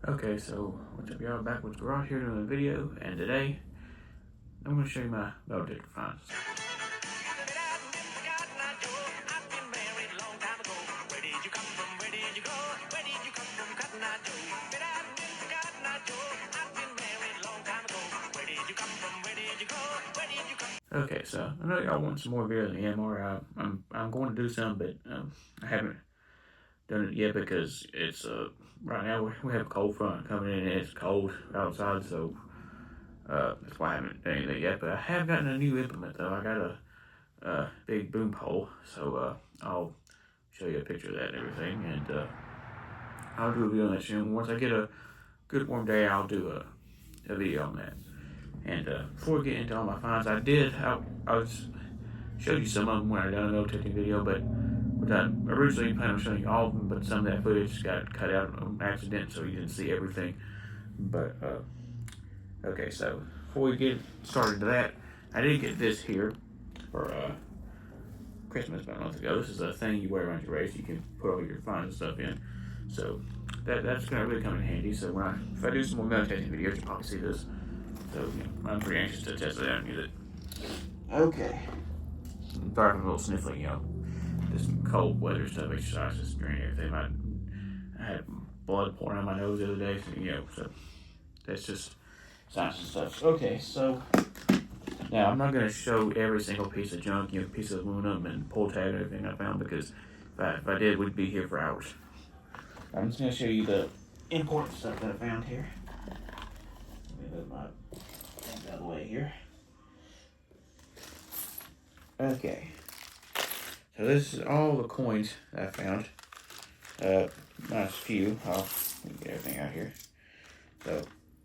Okay, so what's up, y'all? Back with Garage here doing a video, and today I'm going to show you my metal detector finds. Okay, so I know y'all want some more videos on the MRI. I'm going to do some, but I haven't done it yet because it's right now we have a cold front coming in and it's cold outside, so that's why I haven't done anything yet. But I have gotten a new implement though. I got a big boom pole, so I'll show you a picture of that and everything, and I'll do a video on that soon. Once I get a good warm day, I'll do a video on that. And before we get into all my finds, I was showed you some of them when I done a metal detecting video, but I originally planned on showing you all of them, but some of that footage got cut out on accident, so you didn't see everything. But okay, so before we get started to that, I did get this here for Christmas about a month ago. This is a thing you wear around your waist. You can put all your finds and stuff in. So that's gonna really come in handy. So if I do some more metal detecting videos, you'll probably see this. So I'm pretty anxious to test it out and use it. Okay. I'm sorry if I'm a little sniffly, this cold weather stuff, exercises, during everything. I had blood pouring out my nose the other day, so that's just science and stuff. Okay, so now I'm not going to show every single piece of junk, piece of aluminum and pull tab and everything I found, because if I did, we'd be here for hours. I'm just going to show you the important stuff that I found here. Let me move my things out of the way here. Okay. So this is all the coins that I found. Minus a few. I'll get everything out here. So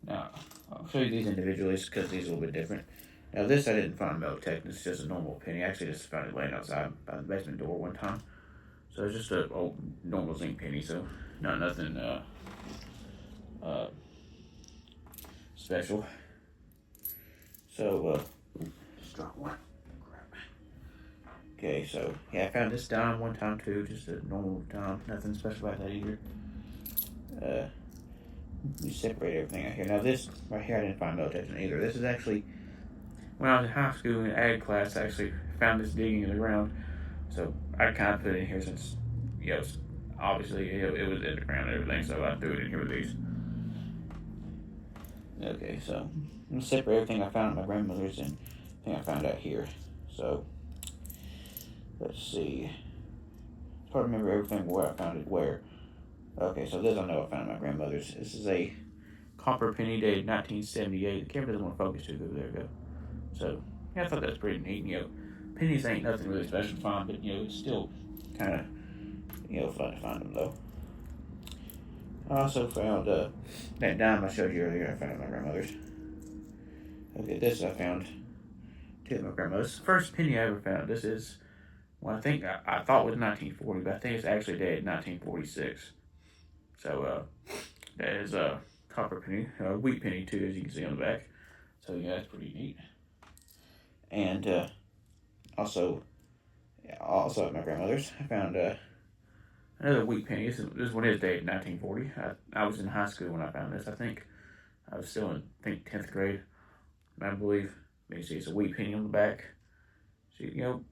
now I'll show you these individually because these are a little bit different. Now this I didn't find metal detecting. It's just a normal penny. I actually just found it laying outside by the basement door one time. So it's just a old normal zinc penny. So nothing special. So just drop one. Okay, so yeah, I found this dime one time too, just a normal dime, nothing special about that either. Let me separate everything out here. Now this right here, I didn't find metal detecting either. This is actually, when I was in high school in ag class, I actually found this digging in the ground. So I kind of put it in here since, obviously it was in the ground and everything, so I threw it in here with these. Okay, so I'm gonna separate everything I found at my grandmother's and everything I found out here. So let's see. It's hard to remember everything where I found it where. Okay, so this I know I found at my grandmother's. This is a copper penny dated 1978. The camera doesn't want to focus too good. There we go. So yeah, I thought that was pretty neat. Pennies ain't nothing really special to find, but it's still kind of fun to find them though. I also found that dime I showed you earlier. I found at my grandmother's. Okay, this I found too at my grandmother's. First penny I ever found. This is, well, I think I thought it was 1940, but I think it's actually dated 1946. So that is a copper penny, a wheat penny too, as you can see on the back. So yeah, that's pretty neat. And also at my grandmother's, I found another wheat penny. This one is dated 1940. I was in high school when I found this. I think I was still in 10th grade, I believe. You see, it's a wheat penny on the back. So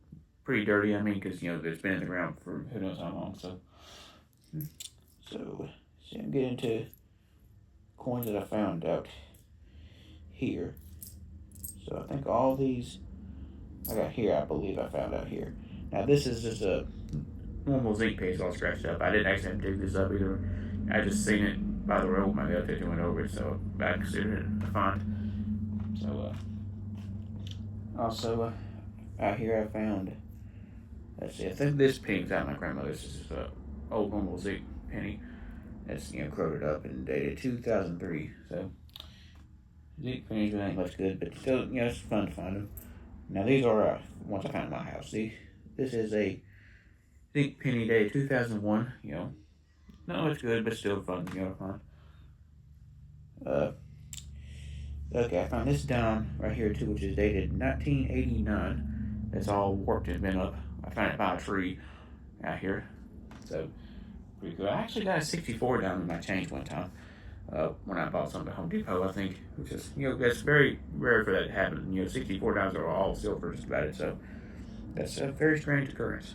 pretty dirty. I mean, because it's been in the ground for who knows how long. So I'm getting into coins that I found out here. So I think all these I got here, I believe I found out here. Now this is just a normal zinc piece all scratched up. I didn't actually have to dig this up either. I just seen it by the road. My metal detector went over it, so I considered it a find. So also out here I found, let's see, I think this penny's out of my grandmother's. This is a old normal zinc penny. That's corroded up and dated 2003. So zinc pennies really ain't much good, but still it's fun to find them. Now these are ones I found in my house. See, this is a zinc penny dated 2001. Not much good, but still fun to find. Okay, I found this dime right here too, which is dated 1989. It's all warped and bent up. I found it by a tree out here. So pretty cool. I actually got a 64 dime in my change one time. when I bought something at Home Depot, I think, which is, that's very rare for that to happen. 64 times are all silver just about it, so that's a very strange occurrence.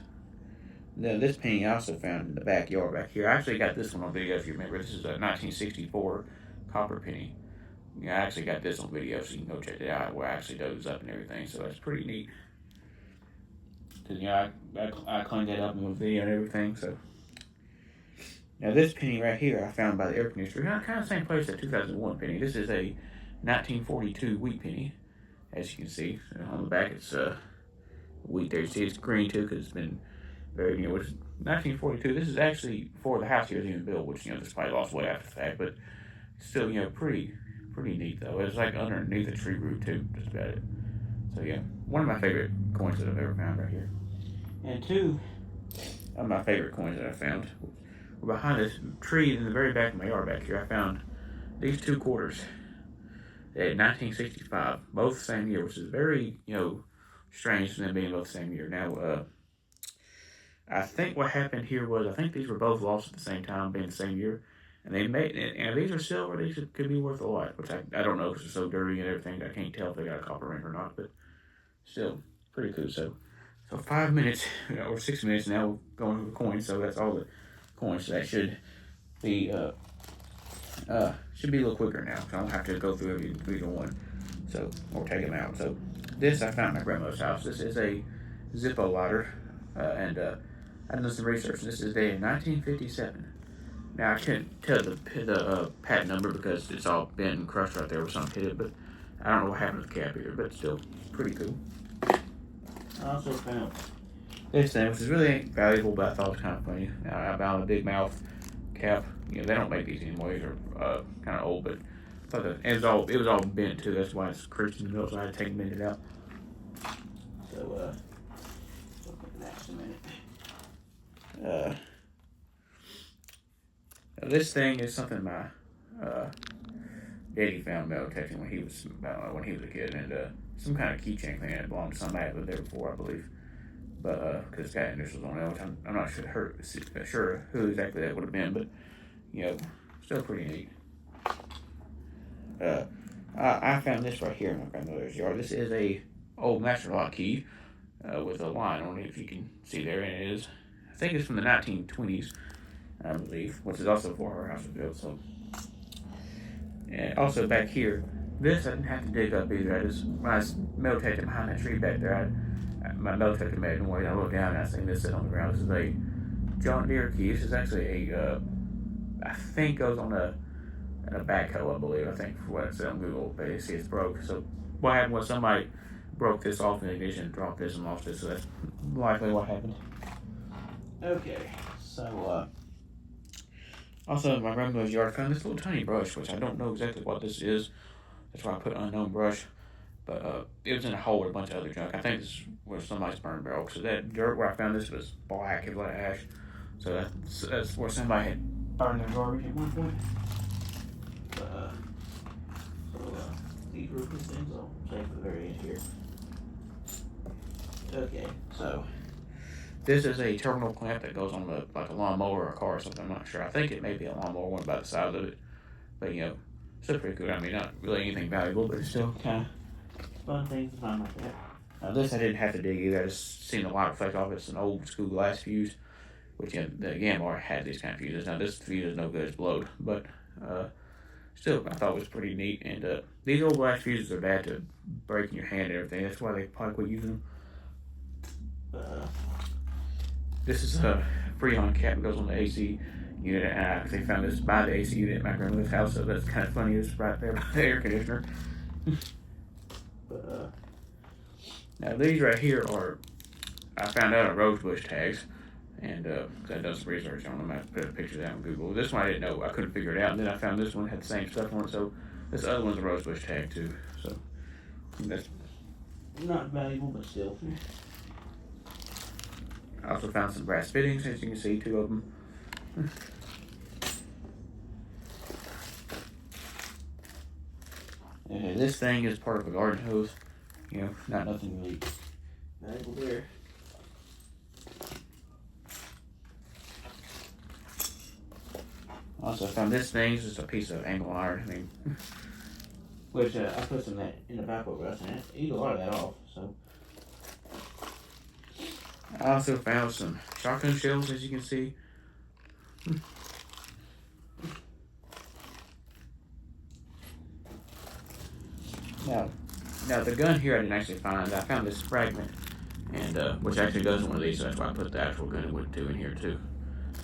Now, this penny I also found in the backyard back here. I actually got this one on video, if you remember. This is a 1964 copper penny. I actually got this on video, so you can go check it out where it actually does up and everything, so that's pretty neat. Because, I cleaned that up in the video and everything, so. Now, this penny right here I found by the air conditioner. Kind of the same place as that 2001 penny. This is a 1942 wheat penny, as you can see. On the back, it's wheat there. You see it's green, too, because it's been very, it's 1942. This is actually before the house here was even built, which, this probably lost way after the fact, but still, pretty neat, though. It's like underneath a tree root, too, just about it. So, yeah, one of my favorite coins that I've ever found right here. And two of my favorite coins that I found were behind this tree in the very back of my yard back here. I found these 2 quarters at 1965, both the same year, which is very, strange for them being both the same year. Now, I think what happened here was, I think these were both lost at the same time, being the same year. And and these are silver, these could be worth a lot, which I don't know because they're so dirty and everything. I can't tell if they got a copper ring or not, but still, pretty cool. So 5 minutes, or 6 minutes now, going over the coins, so that's all the coins. So that should be a little quicker now, so I don't have to go through every individual one, or take them out. So this I found at my grandmother's house. This is a Zippo lighter, and I did some research. This is dated 1957. Now, I can't tell the patent number because it's all bent and crushed right there with something hit it, but I don't know what happened to the cap here, but still pretty cool. I also found this thing, which is really ain't valuable, but I thought it was kind of funny. Now, I found a big mouth cap. They don't make these anymore. These are kind of old, but I thought that it was all bent too. That's why it's creased in the middle, so I had to take a minute out. So, look at that in a minute. This thing is something my daddy found metal detecting when he was a kid, and some kind of keychain thing that belonged to somebody that lived there before, I believe. But because it's got initials on it, which I'm not sure who exactly that would have been, but still pretty neat. I found this right here in my grandmother's yard. This is a old master lock key with a line on it, if you can see there, and it is, I think it's from the 1920s. I believe, which is also before our house was built. So, and also back here, this I didn't have to dig up either. When I was metal detecting behind that tree back there, my metal detector made noise. I looked down and I seen this sitting on the ground. This is a John Deere key. This is actually I think goes on a backhoe, I believe. I think for what it said on Google, but you see it's broke. So what happened was somebody broke this off in the ignition, dropped this, and lost it. So that's likely what happened. Okay, so. Also, in my grandmother's yard, I found this little tiny brush, which I don't know exactly what this is. That's why I put unknown brush. But it was in a hole with a bunch of other junk. I think this was somebody's burn barrel. So that dirt where I found this was black. It was like ash. So that's where somebody had burned their garbage at one point. These roofing things I'll save for the very end here. Okay, so this is a terminal clamp that goes on like a lawnmower or a car or something. I'm not sure. I think it may be a lawnmower one by the side of it. But, still pretty cool. I mean, not really anything valuable, but it's still kind of fun things to find like that. Now, this I didn't have to dig either. I just seen the light reflect off. It's an old school glass fuse, which, the Gambar had these kind of fuses. Now, this fuse is no good. It's blowed. But, still, I thought it was pretty neat. And these old glass fuses are bad to break in your hand and everything. That's why they probably quit using them. This is a Freon cap that goes on the AC unit, and they found this by the AC unit at my grandmother's house, so that's kind of funny. It's right there by the air conditioner. But, now these right here I found out on rosebush tags, and I done some research on them. I put a picture of that on Google. This one I didn't know. I couldn't figure it out, and then I found this one had the same stuff on it, so this other one's a rosebush tag too. So that's not valuable, but still. I also found some brass fittings, as you can see, 2 of them. And this thing is part of a garden hose. Not nothing really valuable there. Also found this thing. It's just a piece of angle iron. I mean, which I put some of that in the back of us, and I eat a lot of that off. So I also found some shotgun shells, as you can see. Now the gun here I didn't actually find. I found this fragment, and which actually goes in one of these. So that's why I put the actual gun it would do in here too.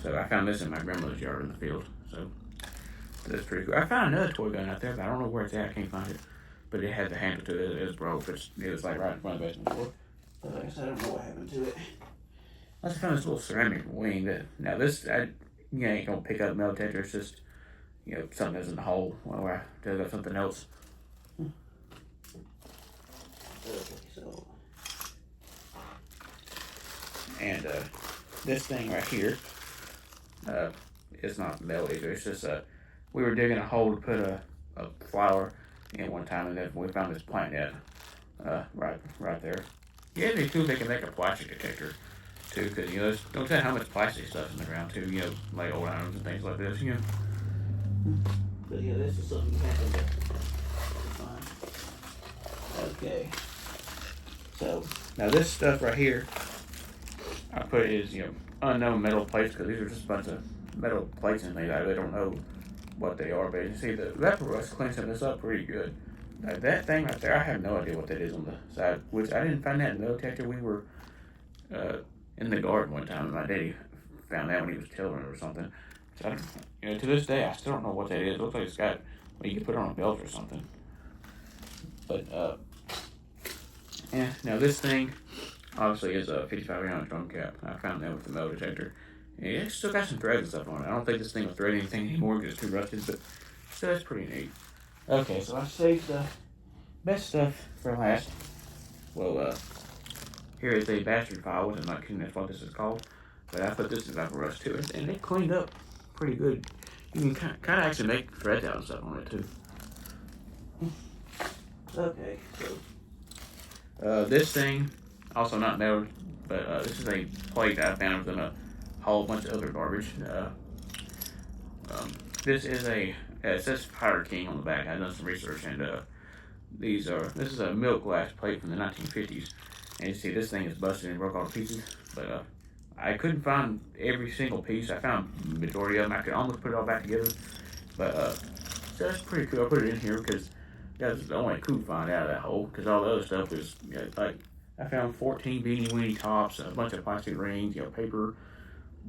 So I found this in my grandmother's yard in the field. So that's pretty cool. I found another toy gun out there, but I don't know where it's at. I can't find it. But it had the handle to it. It was broke. It was like right in front of the basement door. But like I said, I don't know what happened to it. I just found this little ceramic wing. Now this, you ain't gonna pick up metal detector. It's just, something that's in the hole where I dug up something else. Okay, so. And this thing right here, it's not metal either. It's just we were digging a hole to put a flower in one time, and then we found this plant net right there. Yeah, it'd be cool if they can make a plastic detector too, because don't tell how much plastic stuff's in the ground too. Like old items and things like this. But yeah, this is something you have to find. Okay. So now this stuff right here, I put is unknown metal plates, because these are just a bunch of metal plates and things. I really don't know what they are, but you see the vapor rust cleans this up pretty good. Now that thing right there, I have no idea what that is on the side, which I didn't find that in the metal detector. We were in the garden one time, and my daddy found that when he was tilling or something. So to this day, I still don't know what that is. It looks like it's got, you can put it on a belt or something. But yeah, now this thing obviously is a 55-gallon drum cap. I found that with the metal detector. And it's still got some threads and stuff on it. I don't think this thing will thread anything anymore because it's too rusted, but still, that's pretty neat. Okay, so I saved the best stuff for last. Well, here is a bastard file, which I'm not kidding, that's what this is called. But I put this in vapor rust too, and it cleaned up pretty good. You can kind of actually make threads out and stuff on it too. Okay, so this thing, also not metal, but this is a plate that I found within a whole bunch of other garbage. This is it says Pirate King on the back. I've done some research, and this is a milk glass plate from the 1950s. And you see this thing is busted and broke all to pieces, but I couldn't find every single piece. I found the majority of them. I could almost put it all back together, but so that's pretty cool. I put it in here because that's the only cool find out of that hole, because all the other stuff is like I found 14 beanie weenie tops, a bunch of plastic rings, paper.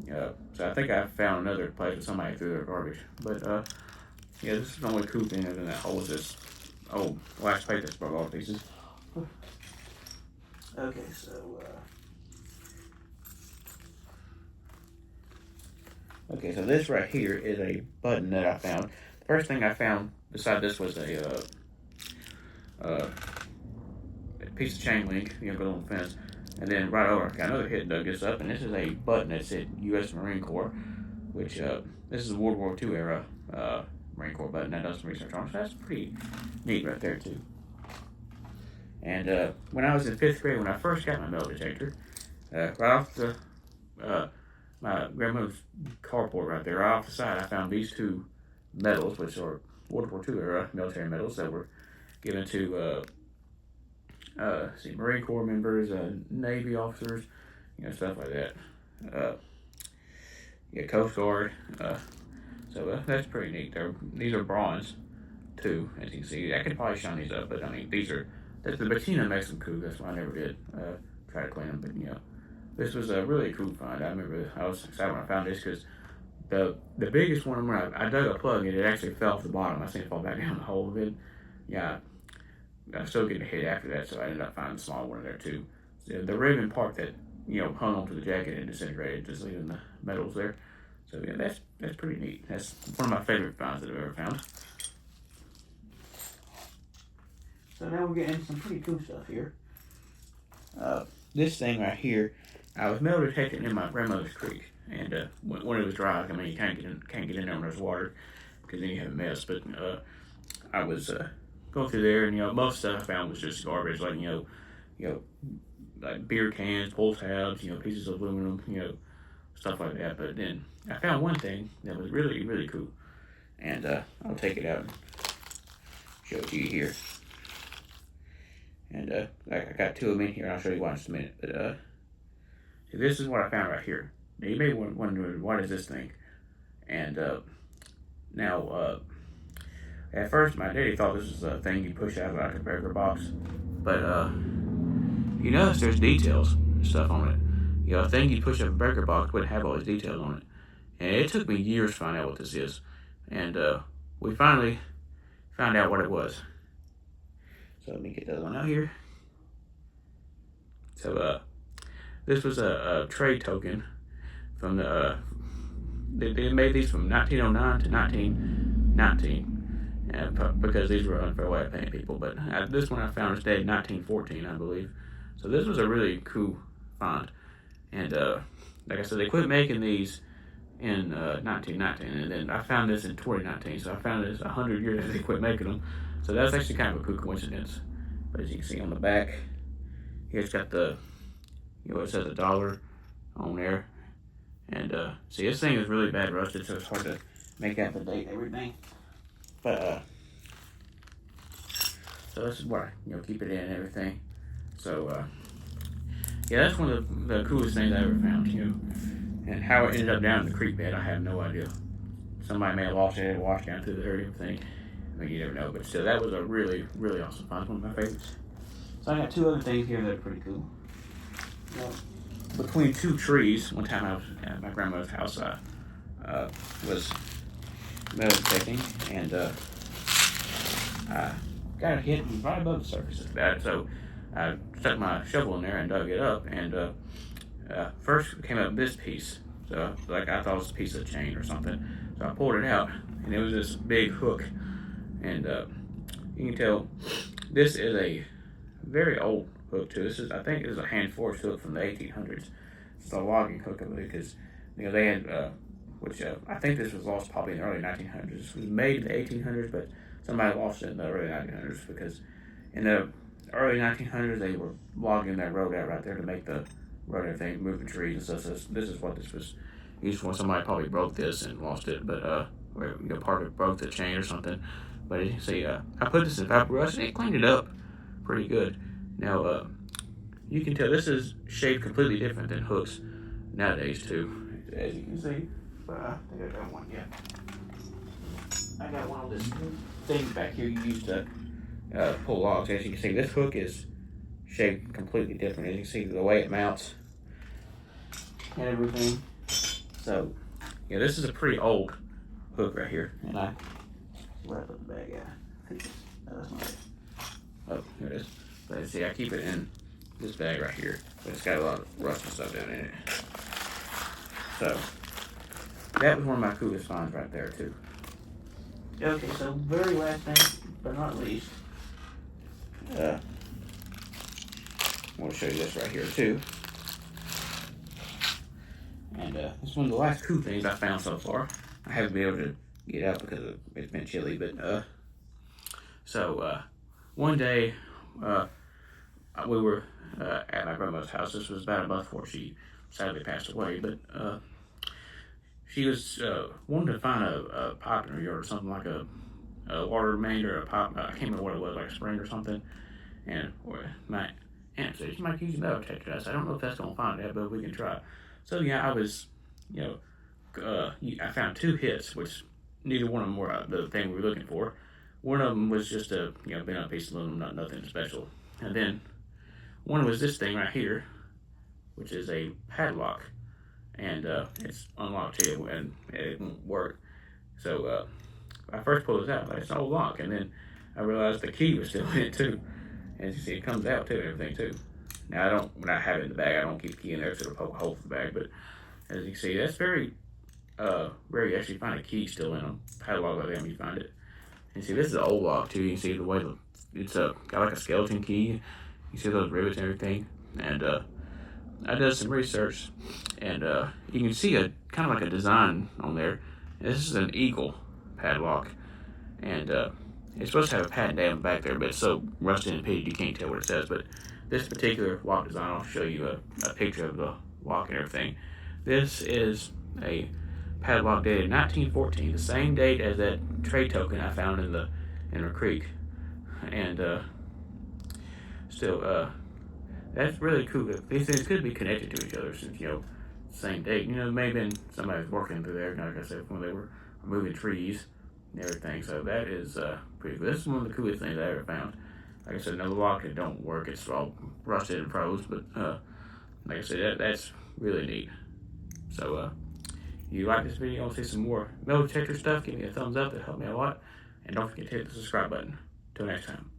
So I think I found another place where somebody threw their garbage. But yeah, this is the only cool thing other than that hole is this old glass plate that's broke all to pieces. Okay, so this right here is a button that I found. The first thing I found beside this was a piece of chain link, goes on the fence. And then right over, I got another hit, dug this up, and this is a button that said U.S. Marine Corps, which this is a World War II era Marine Corps button. I done some research on it, so that's pretty neat right there too. And when I was in 5th grade, when I first got my metal detector, right off the my grandmother's carport right there, right off the side, I found these two medals, which are World War II era military medals that were given to Marine Corps members, Navy officers, stuff like that. Coast Guard. So that's pretty neat. These are bronze too, as you can see. I could probably shine these up, but I mean, the patina makes them cool. That's why I never did try to clean them. But this was a really cool find. I remember I was excited when I found this because the biggest one, when I dug a plug and it actually fell off the bottom. I seen it fall back down the hole of it. Yeah. I was still getting a hit after that, so I ended up finding a small one in there too. So the ribbon part that hung onto the jacket and disintegrated, just leaving the metals there. So yeah, that's pretty neat. That's one of my favorite finds that I've ever found. So now we're getting some pretty cool stuff here. This thing right here, I was metal detecting in my grandmother's creek, and when it was dry, I mean you can't get in there when there's water, because then you have a mess. But I was go through there, and most stuff I found was just garbage, like like beer cans, pull tabs, pieces of aluminum, stuff like that. But then I found one thing that was really, really cool. and I'll take it out and show it to you here. And I got two of them in here. I'll show you why in just a minute. But see, this is what I found right here. Now you may wonder, what is this thing? And now, at first my daddy thought this was a thing you push out like a burger box, but you notice there's details and stuff on it. You know, a thing you push out of a burger box wouldn't have all these details on it. And it took me years to find out what this is. And we finally found out what it was. So let me get the other one out here. So this was a trade token from the, they made these from 1909 to 1919. Because these were unfair way of paying people. But this one I found was dated 1914, I believe. So this was a really cool find. And like I said, they quit making these in 1919, and then I found this in 2019. So I found this 100 years after they quit making them. So that's actually kind of a cool coincidence. But as you can see on the back, here it's got the, you know, it says $1 on there. And see, this thing is really bad rusted, so it's hard to make out the date and everything. But so this is where I, keep it in and everything. So yeah, that's one of the coolest things I ever found, And how it ended up down in the creek bed, I have no idea. Somebody may have lost it and washed down through the area and everything. I mean, you never know. But still, that was a really, really awesome find. One of my favorites. So I got two other things here that are pretty cool. Between two trees, one time I was at my grandmother's house, I was metal detecting, and I got a hit right above the surface of that. So I stuck my shovel in there and dug it up, and first came up this piece. So like I thought it was a piece of chain or something. So I pulled it out, and it was this big hook. And you can tell this is a very old hook too. I think this is a hand forged hook from the 1800s. It's a logging hook, I believe, because they had I think this was lost probably in the early 1900s. It was made in the 1800s, but somebody lost it in the early 1900s because in the early 1900s they were logging that road out right there to make the road and everything, moving trees and stuff. So this is what this was used for. Somebody probably broke this and lost it, but part of it broke the chain or something. But as you can see, I put this in Vapor Rust and it cleaned it up pretty good. Now you can tell this is shaped completely different than hooks nowadays too, as you can see. But I think I got one, yeah. I got one of this thing back here you use to pull logs. As you can see, this hook is shaped completely different. As you can see, the way it mounts and everything. So, yeah, this is a pretty old hook right here. And where I put the bag at? I think that's not it. Oh, here it is. But you see, I keep it in this bag right here. But it's got a lot of rust and stuff down in it. So, that was one of my coolest finds right there, too. Okay, so very last thing, but not least, I want to show you this right here, too. And this is one of the last cool things I found so far. I haven't been able to get out because it's been chilly, but one day we were at my grandmother's house. This was about a month before she sadly passed away, but she was wanting to find a pipe in her yard or something like a water main or a pipe. I can't remember what it was, like a spring or something. And my aunt said, "You might use a metal detector." I said, "I don't know if that's going to find that, but we can try." So yeah, I was, I found two hits, which neither one of them were the thing we were looking for. One of them was just a, bent up piece of aluminum, nothing special. And then one was this thing right here, which is a padlock. And it's unlocked too, and it won't work. So I first pulled this out, like it's an old lock, and then I realized the key was still in it too. And as you see, it comes out too, and everything too. Now when I have it in the bag, I don't keep the key in there so it'll poke a hole for the bag. But as you can see, that's very rare you actually find a key still in a padlock like that when you find it. And see, this is an old lock too. You can see the way it's got like a skeleton key. You see those rivets and everything. And I did some research, and you can see a kind of like a design on there. This is an eagle padlock, and it's supposed to have a patent date on the back there, but it's so rusted and pitted you can't tell what it says. But this particular lock design, I'll show you a picture of the lock and everything. This is a padlock dated 1914, the same date as that trade token I found in the creek. And still, that's really cool. These things could be connected to each other since, same date. Maybe somebody was working through there, like I said, when they were removing trees and everything. So that is pretty cool. This is one of the coolest things I ever found. Like I said, no lock, it don't work. It's all rusted and froze. But like I said, that's really neat. So if you like this video, want to see some more metal detector stuff, give me a thumbs up. It'll help me a lot. And don't forget to hit the subscribe button. Till next time.